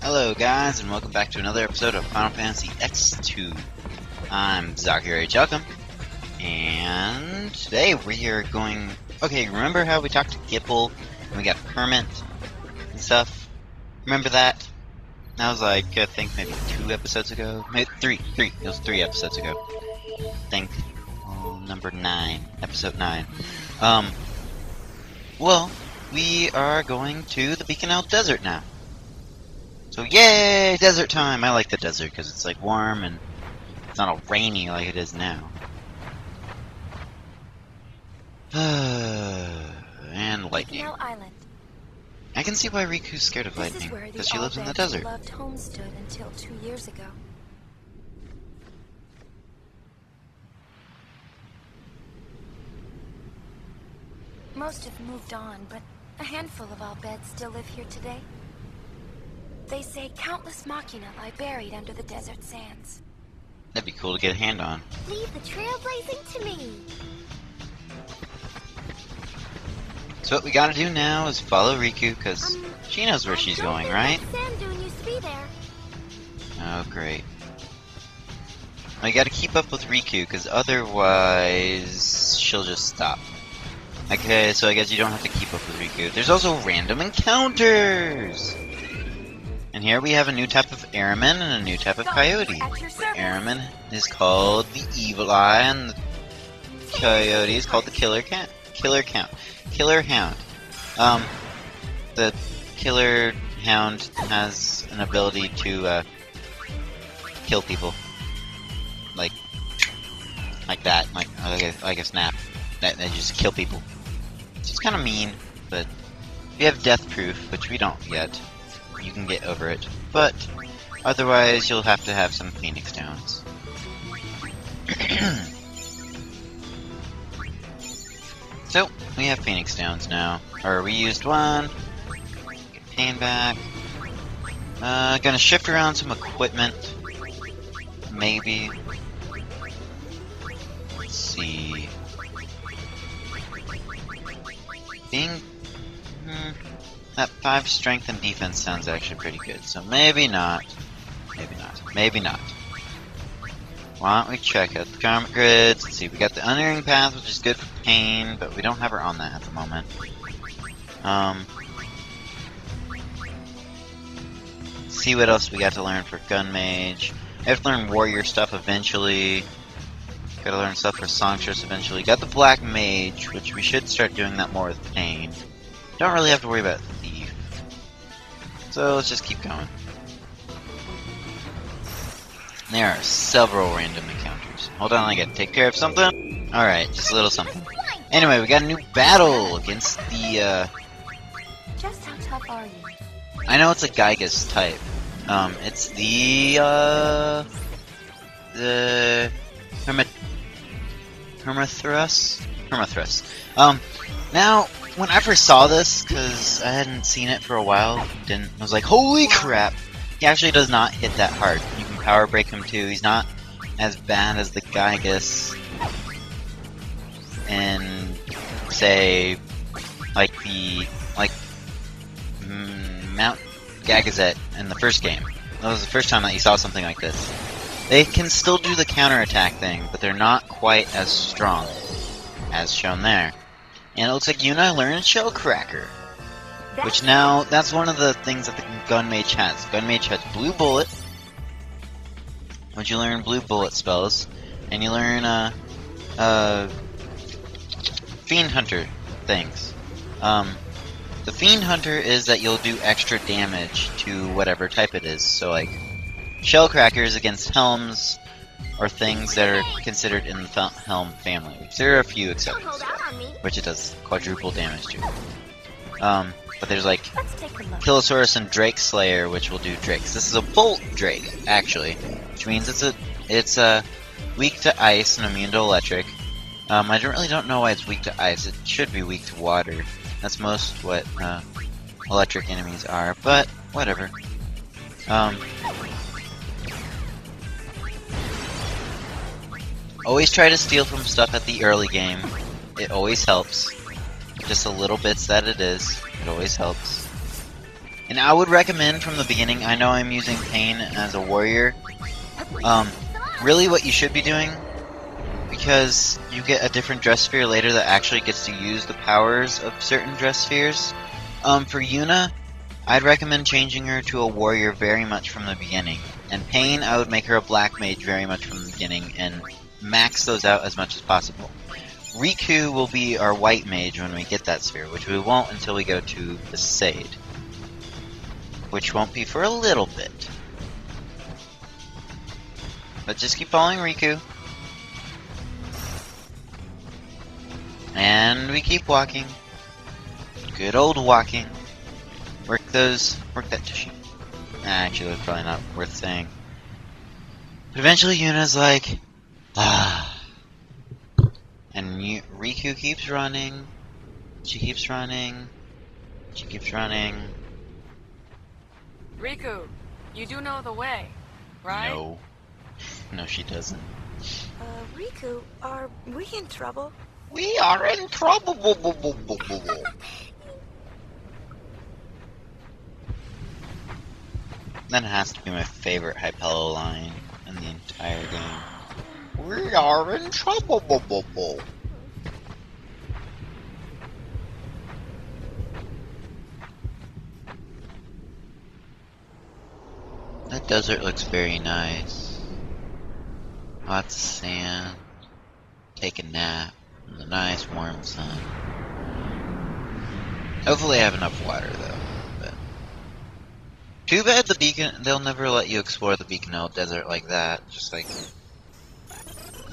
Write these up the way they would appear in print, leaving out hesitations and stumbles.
Hello guys, and welcome back to another episode of Final Fantasy X-2. I'm Zachary Chuckum, and today we are going... Okay, remember how we talked to Gipple, and we got Permit and stuff? Remember that? That was like, I think maybe 2 episodes ago? Maybe 3. It was 3 episodes ago. I think, number 9. Episode 9. Well, we are going to the Bikanel Desert now. So yay, desert time! I like the desert because it's like warm and it's not all rainy like it is now. And lightning. Bikanel Island. I can see why Riku's scared of lightning because she lives in the desert. Loved home stood until 2 years ago. Most have moved on, but a handful of Al Bhed still live here today. They say countless machina lie buried under the desert sands. That'd be cool to get a hand on. Leave the trailblazing to me. So what we gotta do now is follow Riku because she knows where she's going, right? Sand dune used to be there. Oh, great. We gotta keep up with Riku because otherwise she'll just stop. Okay, so I guess you don't have to keep up with Riku. There's also random encounters! And here we have a new type of airman and a new type of coyote. The airman is called the Evil Eye, and the coyote is called the Killer Hound. The Killer Hound has an ability to kill people, like that, like a snap. That they just kill people. It's kind of mean, but we have death proof, which we don't yet. You can get over it, but otherwise you'll have to have some Phoenix Downs. So we have Phoenix Downs now, or we used one. Get pain back. Gonna shift around some equipment, maybe. Let's see. Being that 5 strength and defense sounds actually pretty good, so maybe not. Maybe not. Why don't we check out the garment grids? Let's see, we got the unerring path, which is good for pain, but we don't have her on that at the moment. See what else we got to learn for gun mage. I have to learn warrior stuff eventually. Gotta learn stuff for songstress eventually. Got the black mage, which we should start doing that more with pain. Don't really have to worry about thief. So let's just keep going. There are several random encounters. Hold on, I gotta take care of something. Alright, just a little something. Anyway, we got a new battle against the, Just how tough are you? I know it's a Gygas type. It's the Hermithras. Now, when I first saw this, because I hadn't seen it for a while, I was like, holy crap! He actually does not hit that hard. You can power break him too. He's not as bad as the Gygas in, say, Mount Gagazet in the first game. That was the first time that you saw something like this. They can still do the counterattack thing, but they're not quite as strong as shown there. And it looks like Yuna learned Shellcracker. Which now, that's one of the things that the Gun Mage has. Gun Mage has Blue Bullet, which you learn Blue Bullet spells, and you learn Fiend Hunter things. The Fiend Hunter is that you'll do extra damage to whatever type it is. So like, Shellcrackers against Helms, or things that are considered in the Helm family. There are a few exceptions, which it does quadruple damage to. But there's like Kilosaurus and Drake Slayer, which will do Drakes. This is a Bolt Drake, actually, which means it's weak to ice and immune to electric. I really don't know why it's weak to ice. It should be weak to water. That's most what electric enemies are, but whatever. Always try to steal from stuff at the early game, It always helps. Just the little bits that it is. It always helps. And I would recommend from the beginning, I know I'm using Pain as a warrior. Really what you should be doing, because you get a different dress sphere later that actually gets to use the powers of certain dress spheres. For Yuna, I'd recommend changing her to a warrior very much from the beginning. And Pain, I would make her a black mage very much from the beginning and max those out as much as possible. Riku will be our white mage when we get that sphere, which we won't until we go to the Sade. Which won't be for a little bit. But just keep following Riku. And we keep walking. Good old walking. Work that tissue. Actually, that's probably not worth saying. But eventually Yuna's like, ah. And Riku keeps running. She keeps running. She keeps running. Riku, you do know the way, right? No. No, she doesn't. Riku, are we in trouble? We are in trouble. That has to be my favorite Hypello line in the entire game. We are in trouble. That desert looks very nice. Lots of sand. Take a nap in the nice warm sun. Hopefully I have enough water though. But too bad they'll never let you explore the Bikanel desert like that. Just like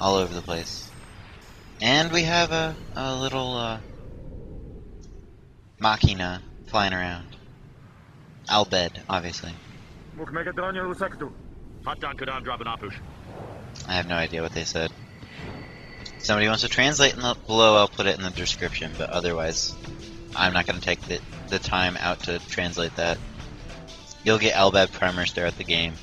all over the place. And we have a little Machina flying around. Albed, obviously. I have no idea what they said. If somebody wants to translate below, I'll put it in the description, but otherwise, I'm not going to take the time out to translate that. You'll get Albed primers throughout the game.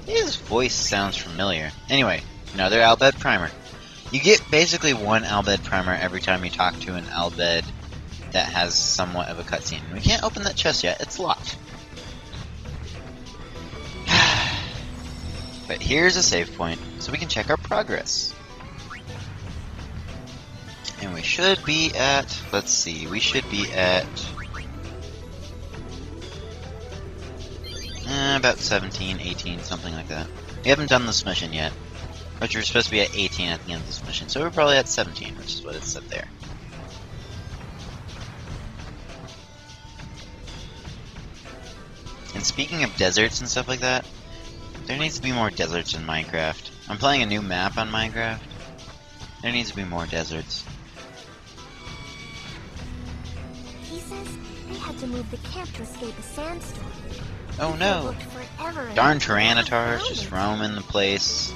His voice sounds familiar. Anyway, another Albed primer. You get basically one Albed primer every time you talk to an Albed that has somewhat of a cutscene. We can't open that chest yet, it's locked. But here's a save point, so we can check our progress. And we should be at, let's see, we should be at about 17, 18, something like that. We haven't done this mission yet, but you're supposed to be at 18 at the end of this mission, so we're probably at 17, which is what it said there. And speaking of deserts and stuff like that, there needs to be more deserts in Minecraft. I'm playing a new map on Minecraft. There needs to be more deserts. He says they had to move the camp to escape a sandstorm. Oh no! Darn Tyrannotars just roaming the place.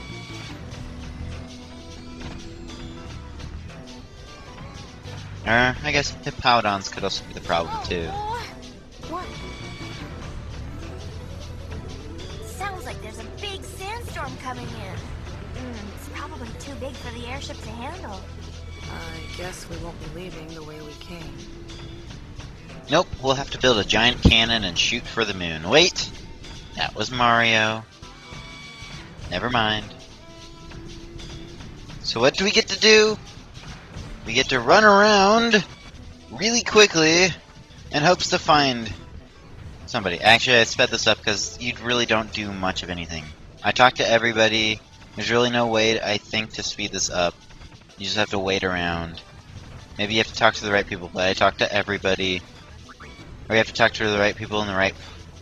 I guess Hippowdons could also be the problem too. What? Sounds like there's a big sandstorm coming in. It's probably too big for the airship to handle. I guess we won't be leaving the way we came. Nope, we'll have to build a giant cannon and shoot for the moon. Wait! That was Mario. Never mind. So what do we get to do? We get to run around really quickly in hopes to find somebody. Actually, I sped this up because you really don't do much of anything. I talked to everybody. There's really no way, I think, to speed this up. You just have to wait around. Maybe you have to talk to the right people, but I talked to everybody. Or you have to talk to the right people in the right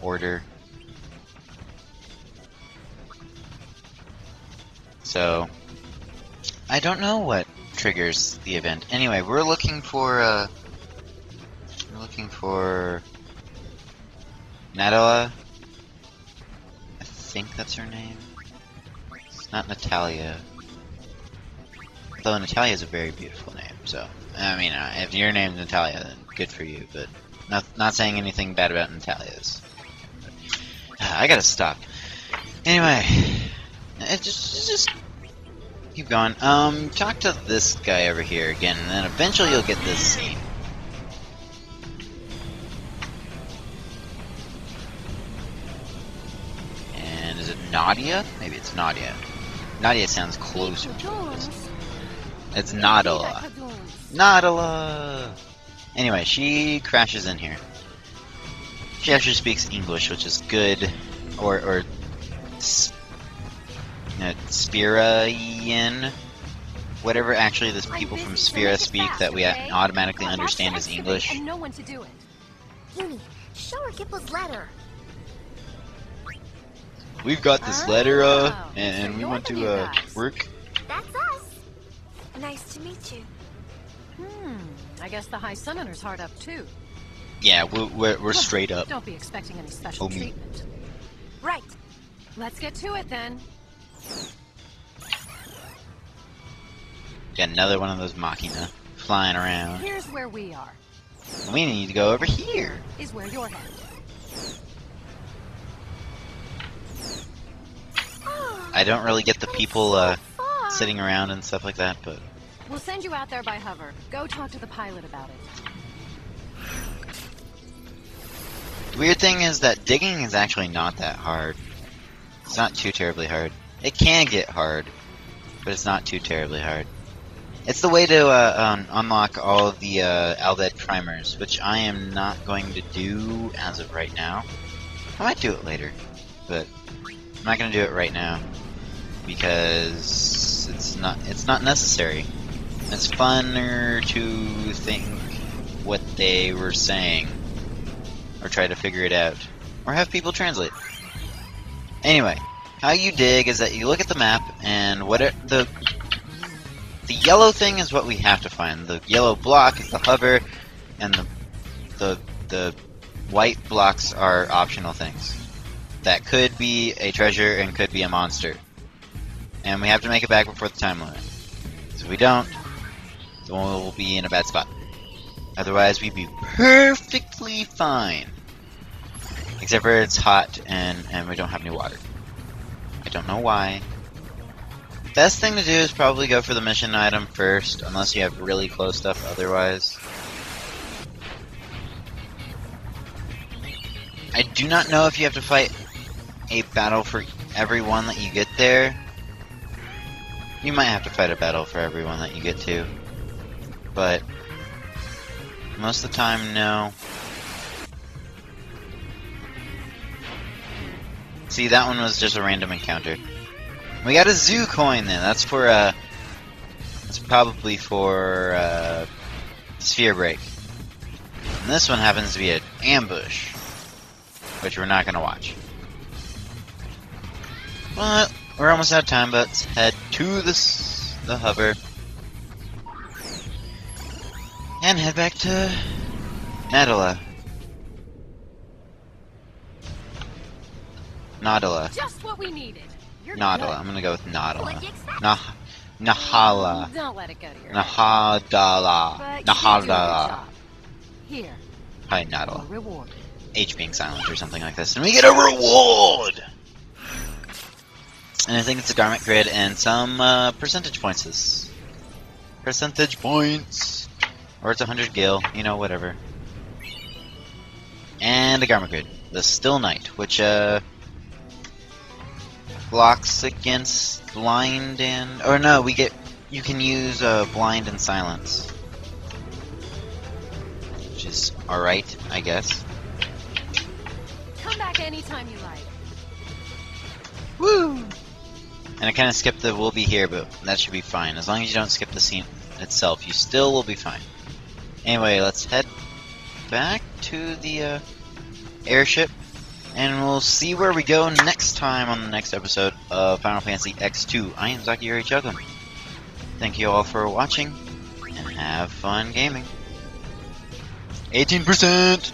order. So, I don't know what triggers the event. Anyway, we're looking for Natalia. I think that's her name. It's not Natalia. Though Natalia is a very beautiful name, so I mean, if your name's Natalia, then good for you. But not saying anything bad about Natalia's. I gotta stop. Anyway, Just keep going. Talk to this guy over here again, and then eventually you'll get this scene. And is it Nadia? Maybe it's Nadia. Nadia sounds closer to this. It's Nadala. Nadala! Anyway, she crashes in here. She actually speaks English, which is good. Or Spiraean. Whatever actually the people from Spira speak that we automatically understand as English. And know when to do it. Uni, show her Gipple's letter. We've got this letter, and we want to, work. That's us. Nice to meet you. I guess the High Summoner's hard up too. Yeah, we're straight up. Don't be expecting any special treatment. Right. Let's get to it then. Got another one of those Machina flying around. Here's where we are. We need to go over here. Is where you're headed. I don't really get the people sitting around and stuff like that, but We'll send you out there by hover. Go talk to the pilot about it. the weird thing is that digging is actually not that hard. It's not too terribly hard. It can get hard, but it's not too terribly hard. It's the way to unlock all of the Albed primers, which I am not going to do as of right now. I might do it later, but I'm not going to do it right now because it's not necessary. It's funner to think what they were saying or try to figure it out or have people translate. Anyway, how you dig is that you look at the map and the yellow thing is what we have to find. The yellow block is the hover, and the white blocks are optional things. That could be a treasure and could be a monster. And we have to make it back before the time limit. So if we don't, then we'll be in a bad spot. Otherwise, we'd be perfectly fine. Except for it's hot and we don't have any water. I don't know why. Best thing to do is probably go for the mission item first, unless you have really close stuff otherwise. I do not know if you have to fight a battle for every one that you get there. You might have to fight a battle for every one that you get to. But most of the time, no. See, that one was just a random encounter. We got a zoo coin then. That's for that's probably for sphere break. And this one happens to be an ambush, which we're not gonna watch. But we're almost out of time. But let's head to the hover and head back to Nadala. Nadala. Just what we needed. You're Nadala. good. I'm gonna go with Nadala. What do you expect? Nahala. Don't let it go to your head. Nahadala. But you did do a good Nahadala. job. Here, Hi, a Nadala. reward. H being silent or something like this. And we get a reward! And I think it's a garment grid and some percentage points. Percentage points! Or it's 100 gil, you know, whatever. And a garment grid. The Still Night, which blocks against blind and... Or no, you can use blind and silence. Which is alright, I guess. Come back anytime you like. Woo! And I kind of skipped the "will be here," but that should be fine. As long as you don't skip the scene itself, you still will be fine. Anyway, let's head back to the airship, and we'll see where we go next time on the next episode of Final Fantasy X-2. I am Zakiri Chuglin. Thank you all for watching, and have fun gaming. 18%!